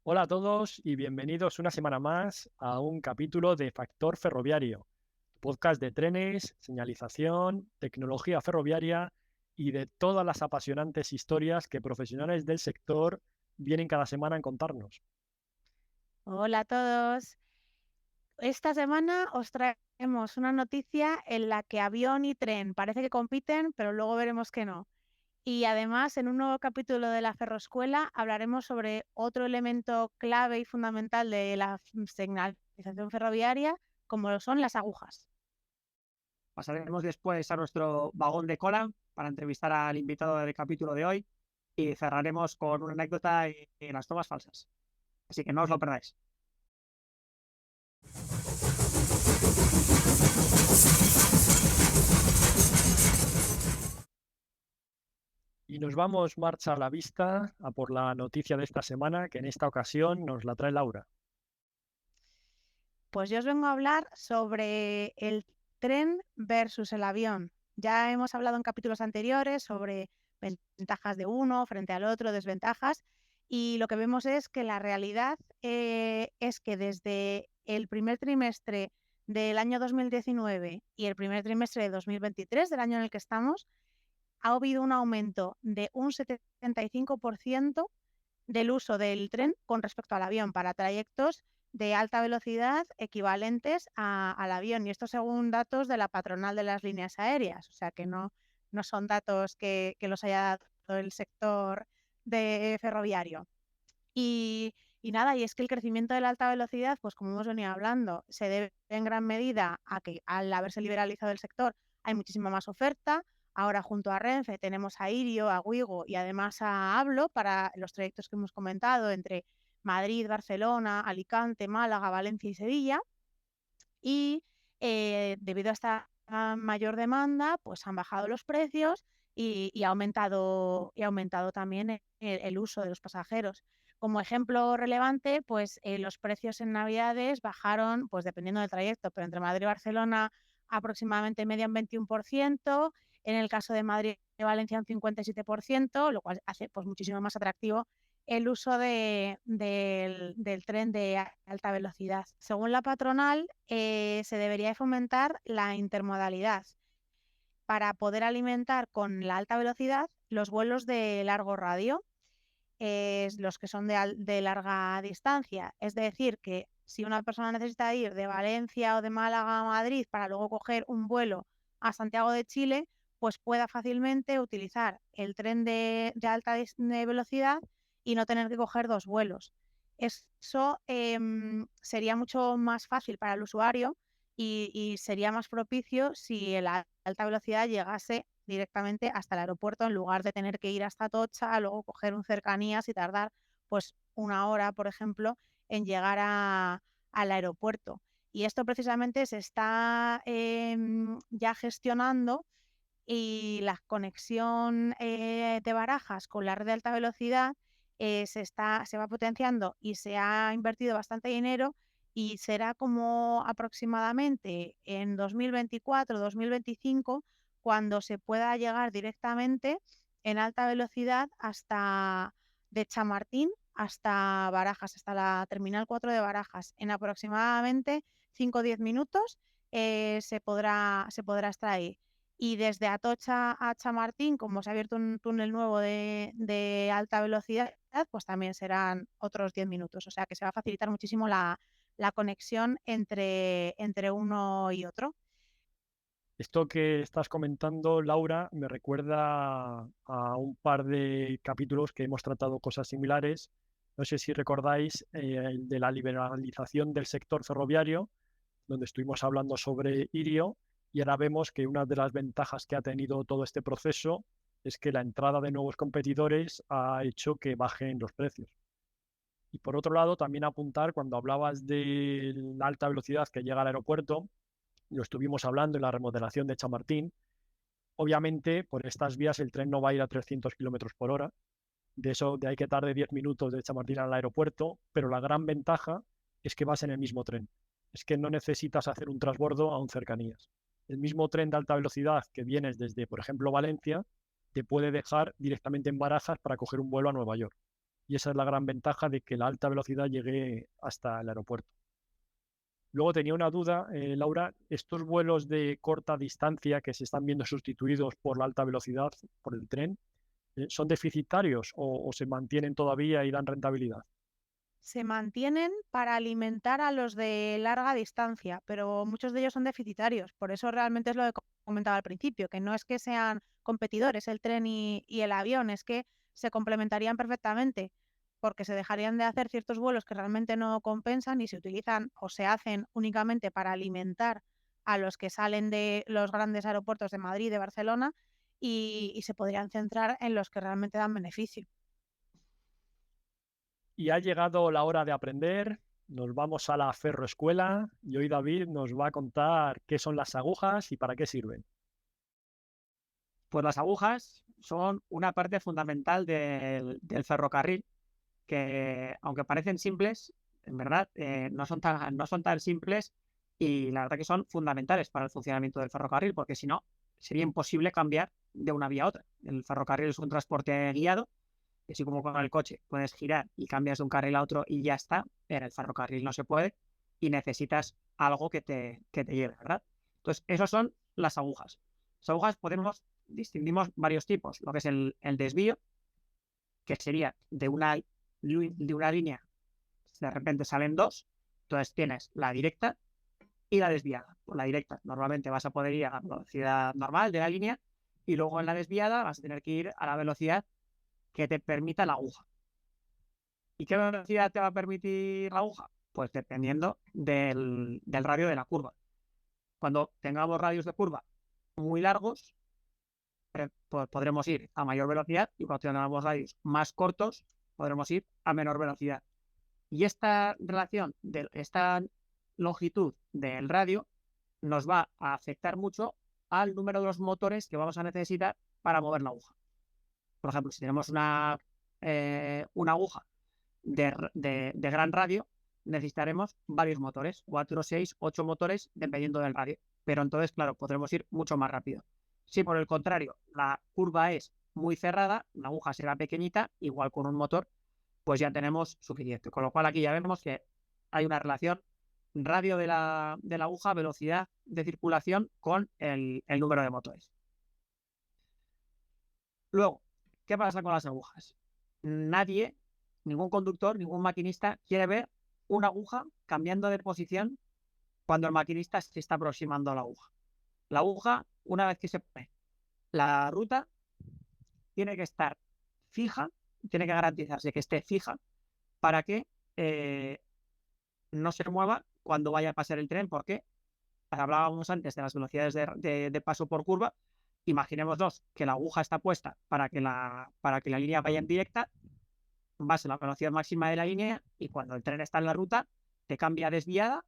Hola a todos y bienvenidos una semana más a un capítulo de Factor Ferroviario, podcast de trenes, señalización, tecnología ferroviaria y de todas las apasionantes historias que profesionales del sector vienen cada semana a contarnos. Hola a todos. Esta semana os traemos una noticia en la que avión y tren parece que compiten, pero luego veremos que no. Y además, en un nuevo capítulo de la Ferroescuela hablaremos sobre otro elemento clave y fundamental de la señalización ferroviaria, como lo son las agujas. Pasaremos después a nuestro vagón de cola para entrevistar al invitado del capítulo de hoy y cerraremos con una anécdota y las tomas falsas. Así que no os lo perdáis. Y nos vamos marcha a la vista a por la noticia de esta semana, que en esta ocasión nos la trae Laura. Pues yo os vengo a hablar sobre el tren versus el avión. Ya hemos hablado en capítulos anteriores sobre ventajas de uno frente al otro, desventajas, y lo que vemos es que la realidad es que desde el primer trimestre del año 2019 y el primer trimestre de 2023, del año en el que estamos, ha habido un aumento de un 75% del uso del tren con respecto al avión para trayectos de alta velocidad equivalentes al avión. Y esto según datos de la patronal de las líneas aéreas. O sea que no son datos que los haya dado el sector ferroviario. Y nada, y es que el crecimiento de la alta velocidad, pues como hemos venido hablando, se debe en gran medida a que al haberse liberalizado el sector hay muchísima más oferta. Ahora junto a Renfe tenemos a Irio, a Wigo y además a Ablo para los trayectos que hemos comentado entre Madrid, Barcelona, Alicante, Málaga, Valencia y Sevilla. Y debido a esta mayor demanda, pues han bajado los precios y ha aumentado también el uso de los pasajeros. Como ejemplo relevante, pues los precios en Navidades bajaron, pues dependiendo del trayecto, pero entre Madrid y Barcelona aproximadamente medio un 21%, en el caso de Madrid y Valencia un 57%, lo cual hace pues muchísimo más atractivo el uso del tren de alta velocidad. Según la patronal, se debería fomentar la intermodalidad para poder alimentar con la alta velocidad los vuelos de largo radio, los que son de larga distancia. Es decir, que si una persona necesita ir de Valencia o de Málaga a Madrid para luego coger un vuelo a Santiago de Chile, pues pueda fácilmente utilizar el tren de alta velocidad y no tener que coger dos vuelos. Eso sería mucho más fácil para el usuario y sería más propicio si la alta velocidad llegase directamente hasta el aeropuerto en lugar de tener que ir hasta Atocha, luego coger un cercanías y tardar pues una hora, por ejemplo, en llegar al aeropuerto. Y esto precisamente se está ya gestionando, y la conexión de Barajas con la red de alta velocidad se va potenciando y se ha invertido bastante dinero, y será como aproximadamente en 2024-2025 cuando se pueda llegar directamente en alta velocidad hasta de Chamartín hasta Barajas, hasta la Terminal 4 de Barajas. En aproximadamente 5 o 10 minutos se podrá extraer. Y desde Atocha a Chamartín, como se ha abierto un túnel nuevo de alta velocidad, pues también serán otros 10 minutos. O sea que se va a facilitar muchísimo la conexión entre uno y otro. Esto que estás comentando, Laura, me recuerda a un par de capítulos que hemos tratado cosas similares. No sé si recordáis el de la liberalización del sector ferroviario, donde estuvimos hablando sobre Irio, y ahora vemos que una de las ventajas que ha tenido todo este proceso es que la entrada de nuevos competidores ha hecho que bajen los precios. Y por otro lado, también apuntar, cuando hablabas de la alta velocidad que llega al aeropuerto, lo estuvimos hablando en la remodelación de Chamartín. Obviamente, por estas vías el tren no va a ir a 300 kilómetros por hora. De ahí que tarde 10 minutos de Chamartín al aeropuerto, pero la gran ventaja es que vas en el mismo tren. Es que no necesitas hacer un transbordo a un cercanías. El mismo tren de alta velocidad que vienes desde, por ejemplo, Valencia, te puede dejar directamente en Barajas para coger un vuelo a Nueva York. y esa es la gran ventaja de que la alta velocidad llegue hasta el aeropuerto. Luego tenía una duda, Laura, estos vuelos de corta distancia que se están viendo sustituidos por la alta velocidad, por el tren, ¿son deficitarios o se mantienen todavía y dan rentabilidad? Se mantienen para alimentar a los de larga distancia, pero muchos de ellos son deficitarios. Por eso realmente es lo que comentaba al principio, que no es que sean competidores el tren y el avión, es que se complementarían perfectamente, porque se dejarían de hacer ciertos vuelos que realmente no compensan y se utilizan o se hacen únicamente para alimentar a los que salen de los grandes aeropuertos de Madrid y de Barcelona y se podrían centrar en los que realmente dan beneficio. Y ha llegado la hora de aprender. Nos vamos a la ferroescuela y hoy David nos va a contar qué son las agujas y para qué sirven. Pues las agujas son una parte fundamental del ferrocarril, que aunque parecen simples, en verdad no son tan simples, y la verdad que son fundamentales para el funcionamiento del ferrocarril, porque si no, sería imposible cambiar de una vía a otra. El ferrocarril es un transporte guiado, que así como con el coche puedes girar y cambias de un carril a otro y ya está, en el ferrocarril no se puede y necesitas algo que te lleve, ¿verdad? Entonces, esas son las agujas. Las agujas distinguimos varios tipos, lo que es el desvío, que sería de una línea, de repente salen dos, entonces tienes la directa y la desviada. Por la directa normalmente vas a poder ir a la velocidad normal de la línea y luego en la desviada vas a tener que ir a la velocidad que te permita la aguja. ¿Y qué velocidad te va a permitir la aguja? Pues dependiendo del radio de la curva. Cuando tengamos radios de curva muy largos, pues podremos ir a mayor velocidad, y cuando tengamos radios más cortos, podremos ir a menor velocidad. Y esta relación, esta longitud del radio, nos va a afectar mucho al número de los motores que vamos a necesitar para mover la aguja. Por ejemplo, si tenemos una aguja de gran radio, necesitaremos varios motores, 4, 6, 8 motores, dependiendo del radio. Pero entonces, claro, podremos ir mucho más rápido. Si por el contrario la curva es muy cerrada, la aguja será pequeñita, igual con un motor, pues ya tenemos suficiente. Con lo cual aquí ya vemos que hay una relación radio de la aguja, velocidad de circulación con el número de motores. Luego, ¿qué pasa con las agujas? Nadie, ningún conductor, ningún maquinista quiere ver una aguja cambiando de posición cuando el maquinista se está aproximando a la aguja. La aguja, una vez que se pone la ruta, tiene que estar fija, tiene que garantizarse que esté fija para que no se mueva cuando vaya a pasar el tren, porque hablábamos antes de las velocidades de paso por curva. Imaginémonos que la aguja está puesta para que la línea vaya en directa, vas a la velocidad máxima de la línea y cuando el tren está en la ruta te cambia desviada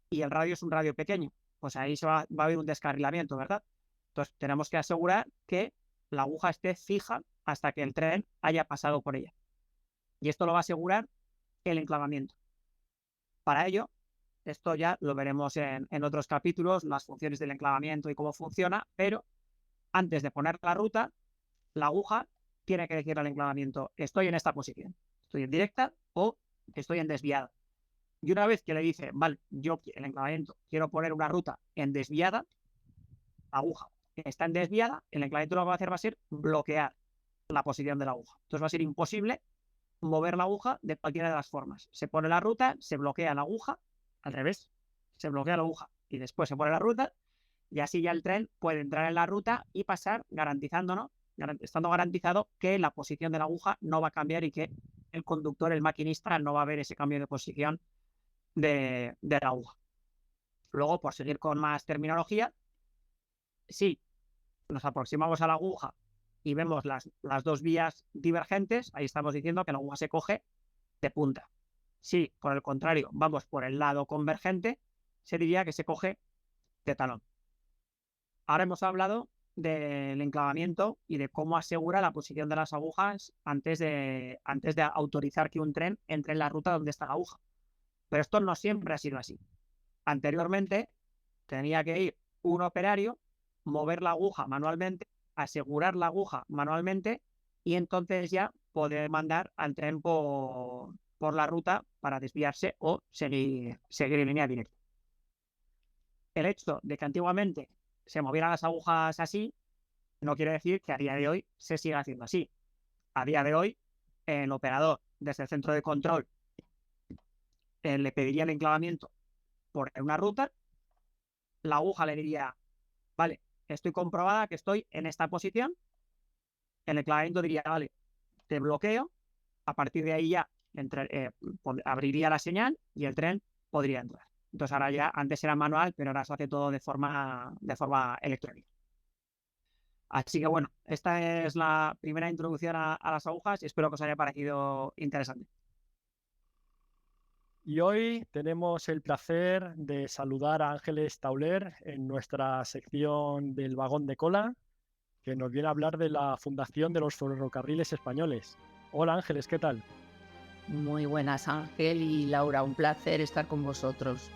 y el radio es un radio pequeño. Pues ahí va a haber un descarrilamiento, ¿verdad? Entonces tenemos que asegurar que la aguja esté fija hasta que el tren haya pasado por ella. Y esto lo va a asegurar el enclavamiento. Para ello, esto ya lo veremos en otros capítulos, las funciones del enclavamiento y cómo funciona, pero antes de poner la ruta, la aguja tiene que decir al enclavamiento: estoy en esta posición, estoy en directa o estoy en desviada. Y una vez que le dice, vale, yo el enclavamiento quiero poner una ruta en desviada, la aguja está en desviada, el enclavamiento lo que va a hacer va a ser bloquear la posición de la aguja. Entonces va a ser imposible mover la aguja de cualquiera de las formas. Se pone la ruta, se bloquea la aguja, al revés, se bloquea la aguja y después se pone la ruta, y así ya el tren puede entrar en la ruta y pasar estando garantizado que la posición de la aguja no va a cambiar y que el conductor, el maquinista, no va a ver ese cambio de posición de la aguja. Luego, por seguir con más terminología, si nos aproximamos a la aguja y vemos las dos vías divergentes, ahí estamos diciendo que la aguja se coge de punta. Si, por el contrario, vamos por el lado convergente, se diría que se coge de talón. Ahora hemos hablado del enclavamiento y de cómo asegura la posición de las agujas antes de autorizar que un tren entre en la ruta donde está la aguja. Pero esto no siempre ha sido así. Anteriormente tenía que ir un operario, mover la aguja manualmente, asegurar la aguja manualmente y entonces ya poder mandar al tren por la ruta para desviarse o seguir en línea directa. El hecho de que antiguamente se movieran las agujas así no quiere decir que a día de hoy se siga haciendo así. A día de hoy, el operador desde el centro de control le pediría el enclavamiento por una ruta, la aguja le diría, vale, estoy comprobada que estoy en esta posición, el enclavamiento diría, vale, te bloqueo, a partir de ahí ya abriría la señal y el tren podría entrar. Entonces ahora ya, antes era manual, pero ahora se hace todo de forma electrónica. Así que bueno, esta es la primera introducción a las agujas y espero que os haya parecido interesante. Y hoy tenemos el placer de saludar a Ángeles Tauler en nuestra sección del vagón de cola, que nos viene a hablar de la fundación de los ferrocarriles españoles. Hola Ángeles, ¿qué tal? Muy buenas, Ángel y Laura, un placer estar con vosotros.